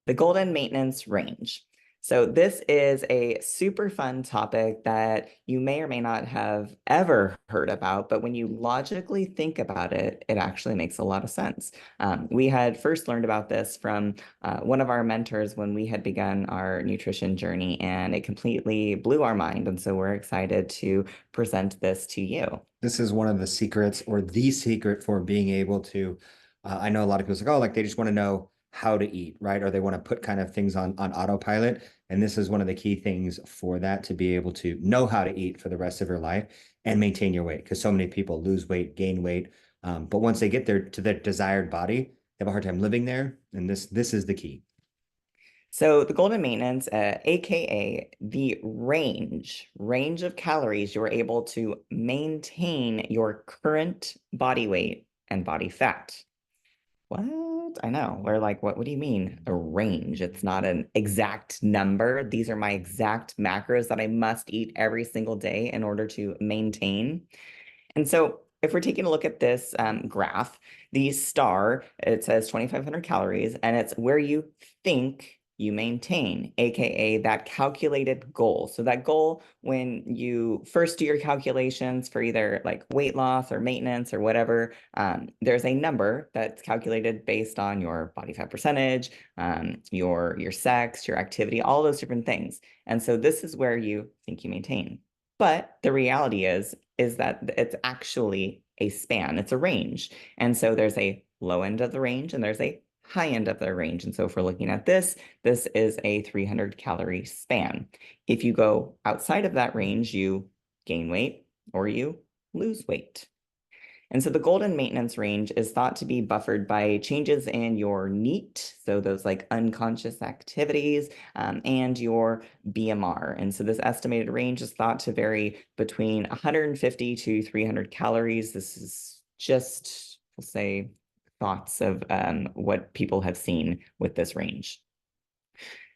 The golden maintenance range. So this is a super fun topic that you may or may not have ever heard about, but when you logically think about it, it actually makes a lot of sense. We had first learned about this from one of our mentors when we had begun our nutrition journey, and it completely blew our mind. And so we're excited to present this to you. This is one of the secrets or the secret for being able to, I know a lot of people say, oh, like they just want to know how to eat, right? Or they want to put kind of things on autopilot. And this is one of the key things for that to be able to know how to eat for the rest of your life and maintain your weight. Because so many people lose weight, gain weight. But once they get there to their desired body, they have a hard time living there. And this is the key. So the golden maintenance, aka the range of calories you're able to maintain your current body weight and body fat. What? I know. We're like, what do you mean a range? It's not an exact number. These are my exact macros that I must eat every single day in order to maintain. And so if we're taking a look at this graph, the star, it says 2,500 calories, and it's where you think you maintain, aka that calculated goal. So that goal, when you first do your calculations for either like weight loss or maintenance or whatever, there's a number that's calculated based on your body fat percentage, your sex, your activity, all those different things. And so this is where you think you maintain. But the reality is that it's actually a span, it's a range. And so there's a low end of the range and there's a high end of the range. And so if we're looking at this, this is a 300 calorie span. If you go outside of that range, you gain weight or you lose weight. And so the golden maintenance range is thought to be buffered by changes in your NEAT, so those like unconscious activities, and your BMR. And so this estimated range is thought to vary between 150 to 300 calories. This is just, we'll say, thoughts of what people have seen with this range.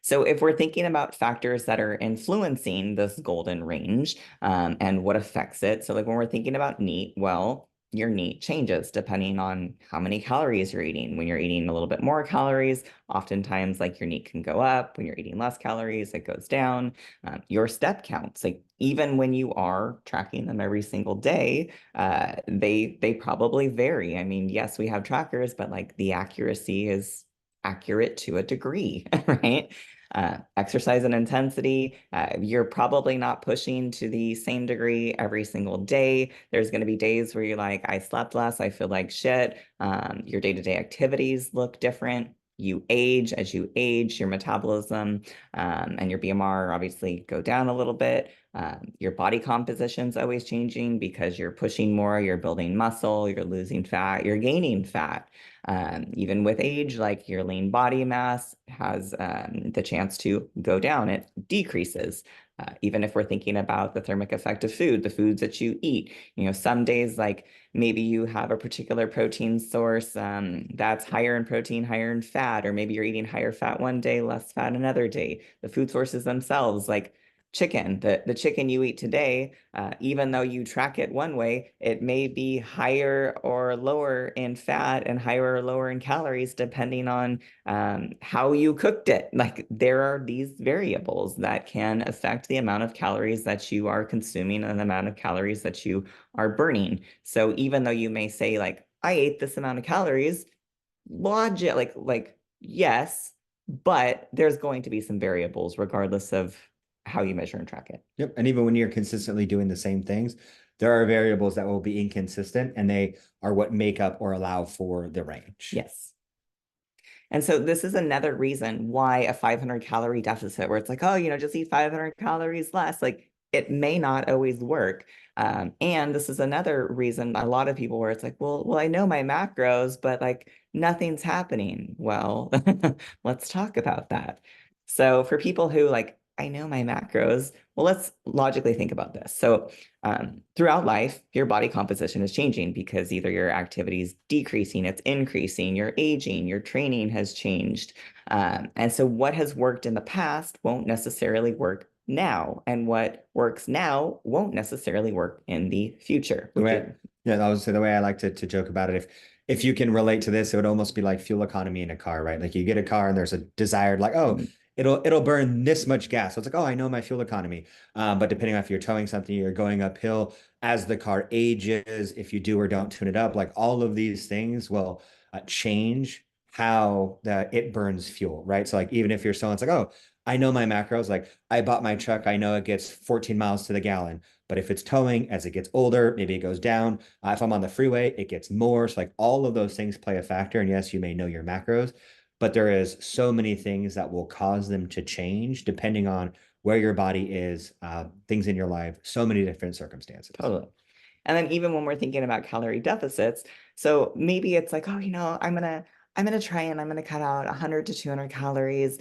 So if we're thinking about factors that are influencing this golden range and what affects it, so like when we're thinking about NEAT, well, your NEAT changes depending on how many calories you're eating. When you're eating a little bit more calories, oftentimes like your NEAT can go up. When you're eating less calories, it goes down. Your step counts, like even when you are tracking them every single day, they probably vary. I mean, yes, we have trackers, but like the accuracy is accurate to a degree, right? Exercise and intensity, you're probably not pushing to the same degree every single day. There's going to be days where you're like, I slept less, I feel like shit. Your day-to-day activities look different. You age. As you age, your metabolism and your BMR obviously go down a little bit. Your body composition's always changing because you're pushing more, you're building muscle, you're losing fat, you're gaining fat. Even with age, like your lean body mass has the chance to go down, it decreases. Even if we're thinking about the thermic effect of food, the foods that you eat, you know, some days like maybe you have a particular protein source that's higher in protein, higher in fat, or maybe you're eating higher fat one day, less fat another day. The food sources themselves, like chicken, the chicken you eat today, even though you track it one way, it may be higher or lower in fat and higher or lower in calories depending on how you cooked it. Like there are these variables that can affect the amount of calories that you are consuming and the amount of calories that you are burning. So even though you may say like, I ate this amount of calories, logic, like yes, but there's going to be some variables regardless of how you measure and track it. Yep. And even when you're consistently doing the same things, there are variables that will be inconsistent and they are what make up or allow for the range. Yes. And so this is another reason why a 500 calorie deficit, where it's like, oh, just eat 500 calories less, like it may not always work. And this is another reason a lot of people where it's like, well, I know my macros, but like nothing's happening. Well, let's talk about that. So for people who like, I know my macros, well, let's logically think about this. So throughout life, your body composition is changing because either your activity is decreasing, it's increasing, you're aging, your training has changed. And so what has worked in the past won't necessarily work now. And what works now won't necessarily work in the future. The way Yeah, that was the way I like to joke about it. If you can relate to this, it would almost be like fuel economy in a car, right? Like you get a car and there's a desired like, oh, Mhm. it'll burn this much gas. So it's like, oh, I know my fuel economy. But depending on if you're towing something, you're going uphill as the car ages, if you do or don't tune it up, like all of these things will change how it burns fuel, right? So like even if you're someone's like, oh, I know my macros, like I bought my truck, I know it gets 14 miles to the gallon. But if it's towing, as it gets older, maybe it goes down. If I'm on the freeway, it gets more. So like all of those things play a factor. And yes, you may know your macros, but there is so many things that will cause them to change depending on where your body is, things in your life, so many different circumstances. Totally. And then even when we're thinking about calorie deficits, so maybe it's like, oh, I'm gonna try and I'm gonna cut out 100 to 200 calories.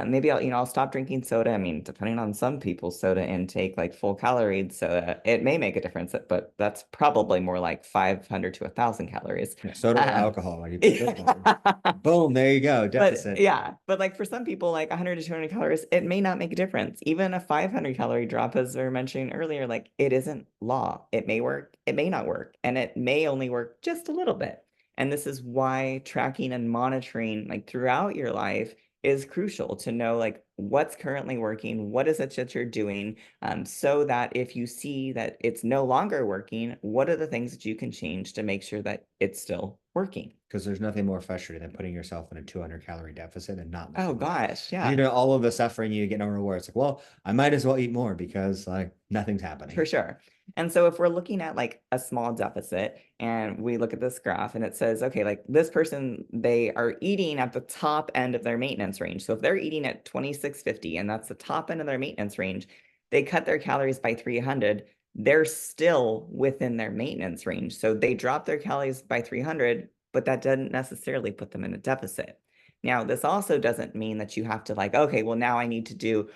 Maybe I'll stop drinking soda. I mean, depending on some people's soda intake, like full calorie soda, it may make a difference, but that's probably more like 500 to 1,000 calories. Yeah, soda or Um, alcohol, like you put this one. Boom, there you go, But deficit. yeah, but like for some people, like 100 to 200 calories, it may not make a difference. Even a 500 calorie drop, as we were mentioning earlier, like it isn't law. It may work, it may not work, and it may only work just a little bit. And this is why tracking and monitoring like throughout your life is crucial to know like what's currently working, what is it that you're doing, so that if you see that it's no longer working, what are the things that you can change to make sure that it's still working? Because there's nothing more frustrating than putting yourself in a 200 calorie deficit and not Oh losing weight. gosh, Because you're yeah. doing all of the suffering, you get no reward. It's like, well, I might as well eat more because like nothing's For happening. sure. And so if we're looking at like a small deficit and we look at this graph and it says, okay, like this person, they are eating at the top end of their maintenance range. So if they're eating at 2650 and that's the top end of their maintenance range, they cut their calories by 300, they're still within their maintenance range. So they drop their calories by 300, but that doesn't necessarily put them in a deficit. Now, this also doesn't mean that you have to like, okay, well, now I need to do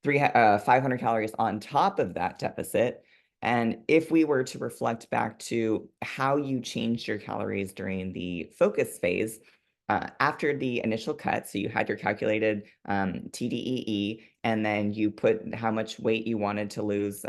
500 calories on top of that deficit. And if we were to reflect back to how you changed your calories during the focus phase, after the initial cut, so you had your calculated TDEE, and then you put how much weight you wanted to lose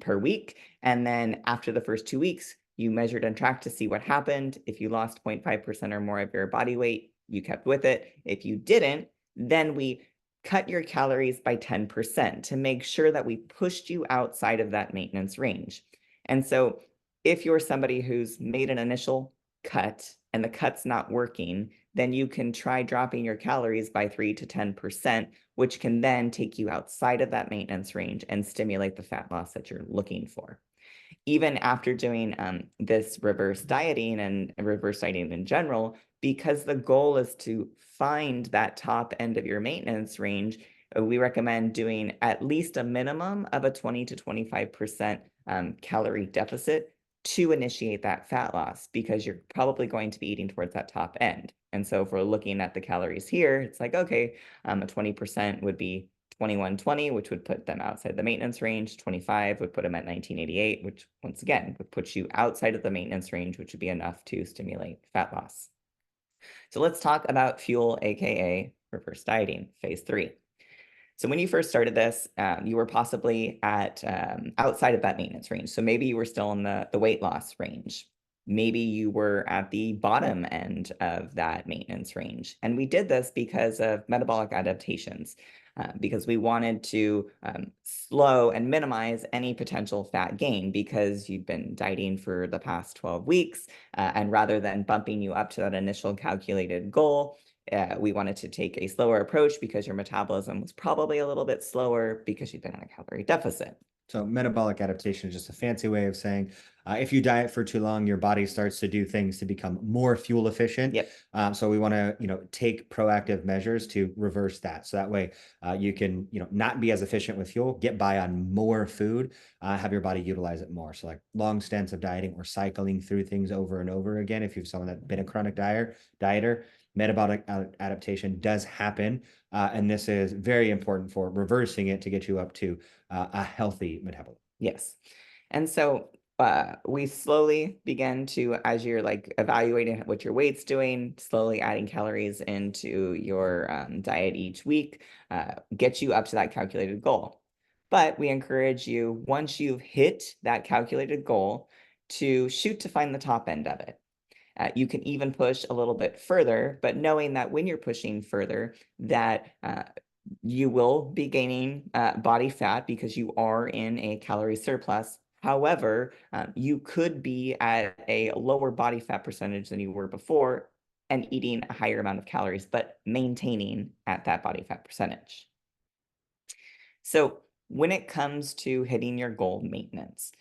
per week. And then after the first 2 weeks, you measured and tracked to see what happened. If you lost 0.5% or more of your body weight, you kept with it. If you didn't, then we cut your calories by 10% to make sure that we pushed you outside of that maintenance range. And so if you're somebody who's made an initial cut and the cut's not working, then you can try dropping your calories by 3 to 10%, which can then take you outside of that maintenance range and stimulate the fat loss that you're looking for. Even after doing this reverse dieting and reverse dieting in general, because the goal is to find that top end of your maintenance range, we recommend doing at least a minimum of a 20 to 25% calorie deficit to initiate that fat loss because you're probably going to be eating towards that top end. And so if we're looking at the calories here, it's like, okay, a 20% would be 2120, which would put them outside the maintenance range. 25 would put them at 1988, which once again would put you outside of the maintenance range, which would be enough to stimulate fat loss. So let's talk about fuel, aka reverse dieting, phase three. So when you first started this, you were possibly at outside of that maintenance range. So maybe you were still in the weight loss range. Maybe you were at the bottom end of that maintenance range. And we did this because of metabolic adaptations, because we wanted to slow and minimize any potential fat gain because you've been dieting for the past 12 weeks. And rather than bumping you up to that initial calculated goal, we wanted to take a slower approach because your metabolism was probably a little bit slower because you've been in a calorie deficit. So metabolic adaptation is just a fancy way of saying if you diet for too long, your body starts to do things to become more fuel efficient. Yep. So we want to, take proactive measures to reverse that. So that way you can, not be as efficient with fuel, get by on more food, have your body utilize it more. So like long stints of dieting or cycling through things over and over again. If you've someone that's been a chronic dieter, metabolic adaptation does happen. And this is very important for reversing it to get you up to a healthy metabolism. Yes. And so we slowly begin to, as you're like evaluating what your weight's doing, slowly adding calories into your diet each week, get you up to that calculated goal. But we encourage you, once you've hit that calculated goal, to shoot to find the top end of it. You can even push a little bit further, but knowing that when you're pushing further, that you will be gaining body fat because you are in a calorie surplus. However, you could be at a lower body fat percentage than you were before and eating a higher amount of calories, but maintaining at that body fat percentage. So when it comes to hitting your goal maintenance,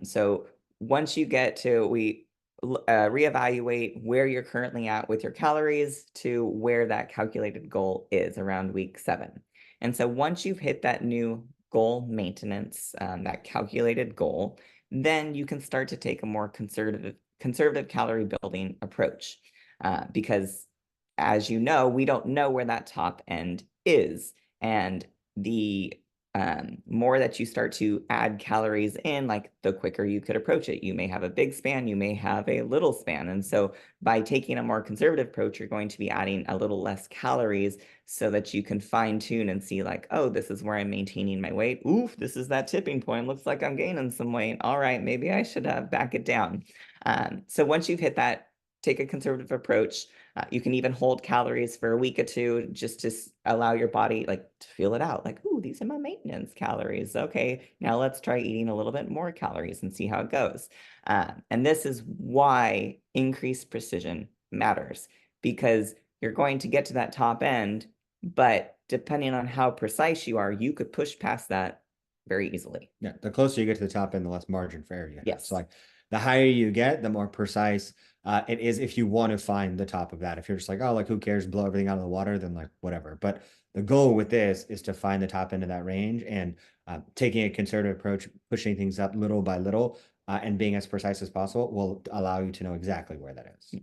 so once you get to, we reevaluate where you're currently at with your calories to where that calculated goal is around week 7. And so once you've hit that new goal maintenance, that calculated goal, then you can start to take a more conservative calorie building approach. Because as you know, we don't know where that top end is. And the more that you start to add calories in, like the quicker you could approach it. You may have a big span, you may have a little span. And so by taking a more conservative approach, you're going to be adding a little less calories so that you can fine tune and see like, oh, this is where I'm maintaining my weight. Oof, this is that tipping point. Looks like I'm gaining some weight. All right, maybe I should back it down. So once you've hit that, take a conservative approach. You can even hold calories for a week or two just to allow your body like to feel it out. Like, ooh, these are my maintenance calories. Okay, now let's try eating a little bit more calories and see how it goes. And this is why increased precision matters, because you're going to get to that top end, but depending on how precise you are, you could push past that very easily. Yeah, the closer you get to the top end, the less margin for error you have. So Yes. like the higher you get, the more precise it is if you want to find the top of that. If you're just like, oh, like who cares, blow everything out of the water, then like whatever. But the goal with this is to find the top end of that range and taking a conservative approach, pushing things up little by little, and being as precise as possible will allow you to know exactly where that is.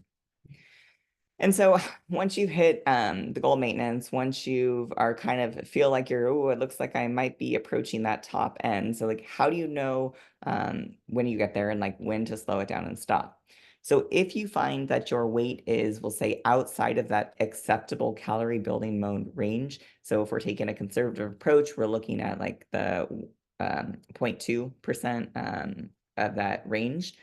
And so once you've hit the goal maintenance, once you are kind of feel like you're, oh, it looks like I might be approaching that top end. So like, how do you know when you get there and like when to slow it down and stop? So if you find that your weight is, we'll say, outside of that acceptable calorie building mode range. So if we're taking a conservative approach, we're looking at like the 0.2% of that range.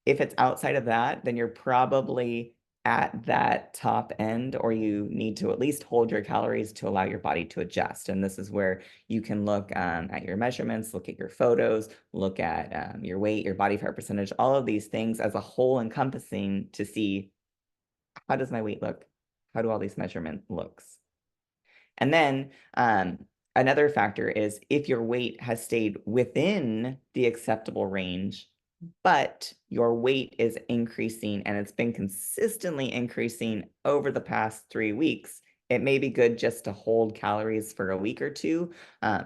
If it's outside of that, then you're probably at that top end, or you need to at least hold your calories to allow your body to adjust. And this is where you can look at your measurements, look at your photos, look at your weight, your body fat percentage, all of these things as a whole encompassing to see, how does my weight look? How do all these measurements looks? And then another factor is if your weight has stayed within the acceptable range, but your weight is increasing and it's been consistently increasing over the past 3 weeks, it may be good just to hold calories for a week or two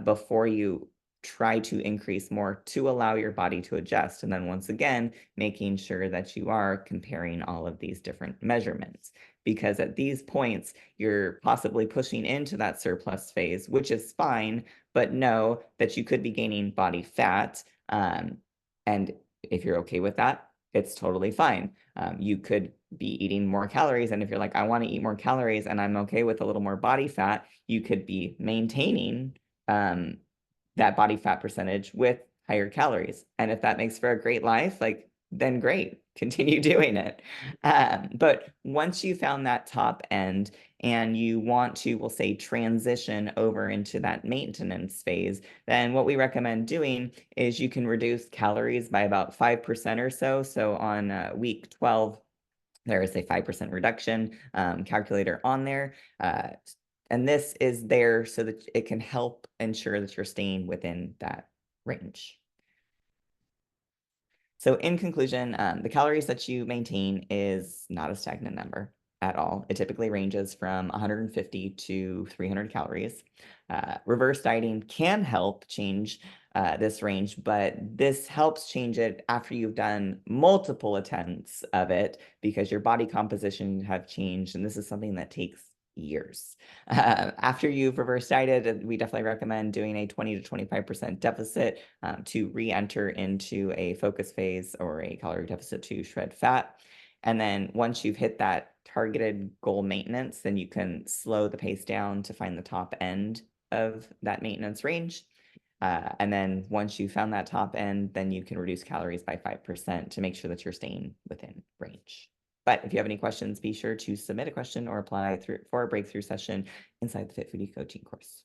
before you try to increase more to allow your body to adjust. And then once again, making sure that you are comparing all of these different measurements. Because at these points, you're possibly pushing into that surplus phase, which is fine, but know that you could be gaining body fat. And if you're okay with that, it's totally fine. You could be eating more calories. And if you're like, I want to eat more calories and I'm okay with a little more body fat, you could be maintaining that body fat percentage with higher calories. And if that makes for a great life, like, then great, continue doing it. But once you found that top end and you want to, we'll say, transition over into that maintenance phase, then what we recommend doing is you can reduce calories by about 5% or so. So on week 12, there is a 5% reduction calculator on there. And this is there so that it can help ensure that you're staying within that range. So in conclusion, the calories that you maintain is not a stagnant number at all. It typically ranges from 150 to 300 calories. Reverse dieting can help change this range, but this helps change it after you've done multiple attempts of it because your body composition have changed, and this is something that takes years. After you've reverse dieted, we definitely recommend doing a 20 to 25% deficit to re-enter into a focus phase or a calorie deficit to shred fat. And then once you've hit that targeted goal maintenance, then you can slow the pace down to find the top end of that maintenance range. And then once you found that top end, then you can reduce calories by 5% to make sure that you're staying within range. But if you have any questions, be sure to submit a question or apply for a breakthrough session inside the Fit Foodie coaching course.